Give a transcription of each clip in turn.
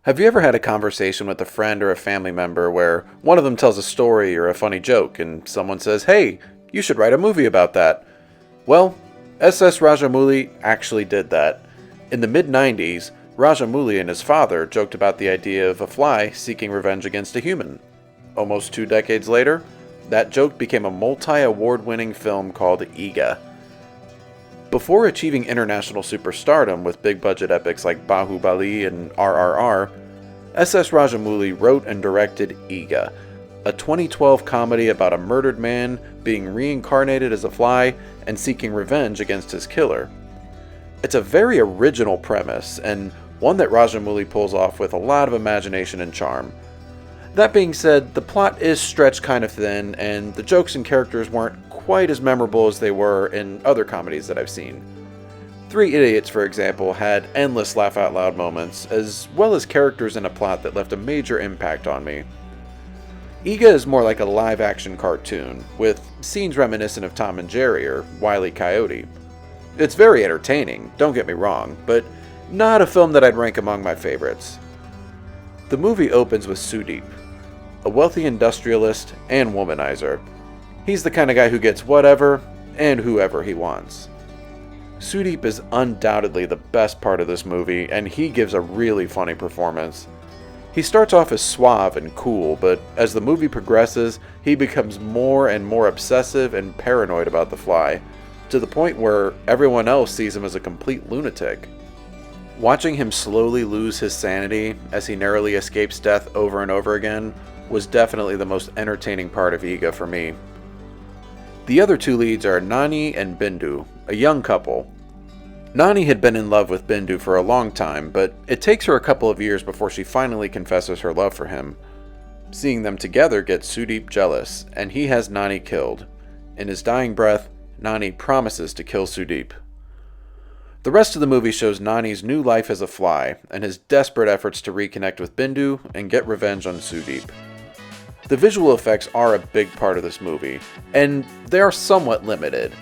Have you ever had a conversation with a friend or a family member where one of them tells a story or a funny joke and someone says, "Hey, you should write a movie about that"? Well, SS Rajamouli actually did that. In the mid-90s, Rajamouli and his father joked about the idea of a fly seeking revenge against a human. Almost 2 decades later, that joke became a multi-award winning film called Eega. Before achieving international superstardom with big budget epics like Baahubali and RRR, SS Rajamouli wrote and directed Eega, a 2012 comedy about a murdered man being reincarnated as a fly and seeking revenge against his killer. It's a very original premise, and one that Rajamouli pulls off with a lot of imagination and charm. That being said, the plot is stretched kind of thin, and the jokes and characters weren't quite as memorable as they were in other comedies that I've seen. Three Idiots, for example, had endless laugh-out-loud moments, as well as characters in a plot that left a major impact on me. Eega is more like a live-action cartoon, with scenes reminiscent of Tom and Jerry or Wile E. Coyote. It's very entertaining, don't get me wrong, but not a film that I'd rank among my favorites. The movie opens with Sudeep, a wealthy industrialist and womanizer. He's the kind of guy who gets whatever and whoever he wants. Sudeep is undoubtedly the best part of this movie, and he gives a really funny performance. He starts off as suave and cool, but as the movie progresses, he becomes more and more obsessive and paranoid about the fly, to the point where everyone else sees him as a complete lunatic. Watching him slowly lose his sanity as he narrowly escapes death over and over again was definitely the most entertaining part of Eega for me. The other two leads are Nani and Bindu, a young couple. Nani had been in love with Bindu for a long time, but it takes her a couple of years before she finally confesses her love for him. Seeing them together gets Sudeep jealous, and he has Nani killed. In his dying breath, Nani promises to kill Sudeep. The rest of the movie shows Nani's new life as a fly, and his desperate efforts to reconnect with Bindu and get revenge on Sudeep. The visual effects are a big part of this movie, and they are somewhat limited.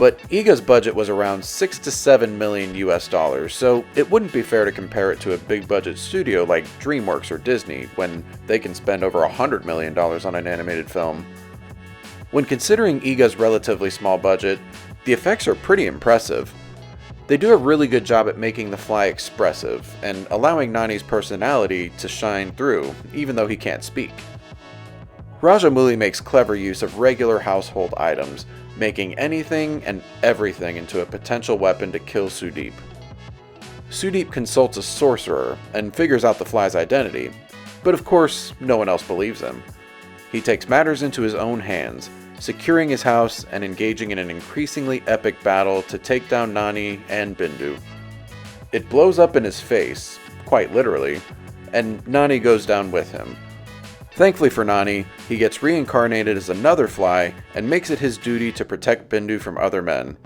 But Eega's budget was around $6 to $7 million US, so it wouldn't be fair to compare it to a big budget studio like DreamWorks or Disney, when they can spend over $100 million on an animated film. When considering Eega's relatively small budget, the effects are pretty impressive. They do a really good job at making the fly expressive, and allowing Nani's personality to shine through, even though he can't speak. Rajamouli makes clever use of regular household items, making anything and everything into a potential weapon to kill Sudeep. Sudeep consults a sorcerer and figures out the fly's identity, but of course, no one else believes him. He takes matters into his own hands, securing his house and engaging in an increasingly epic battle to take down Nani and Bindu. It blows up in his face, quite literally, and Nani goes down with him. Thankfully for Nani, he gets reincarnated as another fly and makes it his duty to protect Bindu from other men.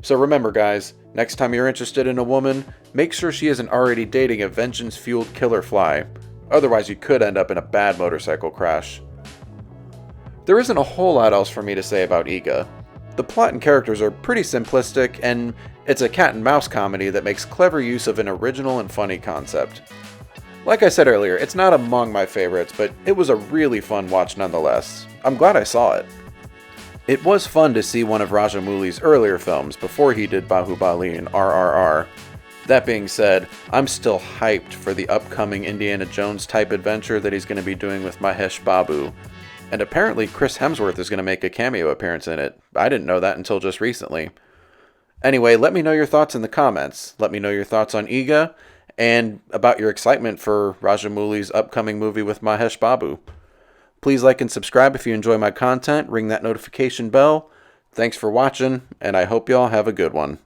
So remember guys, next time you're interested in a woman, make sure she isn't already dating a vengeance-fueled killer fly. Otherwise you could end up in a bad motorcycle crash. There isn't a whole lot else for me to say about Eega. The plot and characters are pretty simplistic, and it's a cat and mouse comedy that makes clever use of an original and funny concept. Like I said earlier, it's not among my favorites, but it was a really fun watch nonetheless. I'm glad I saw it. It was fun to see one of Rajamouli's earlier films before he did Baahubali and RRR. That being said, I'm still hyped for the upcoming Indiana Jones type adventure that he's going to be doing with Mahesh Babu. And apparently Chris Hemsworth is going to make a cameo appearance in it. I didn't know that until just recently. Anyway, let me know your thoughts in the comments. Let me know your thoughts on Eega, and about your excitement for Rajamouli's upcoming movie with Mahesh Babu. Please like and subscribe if you enjoy my content, ring that notification bell. Thanks for watching, and I hope y'all have a good one.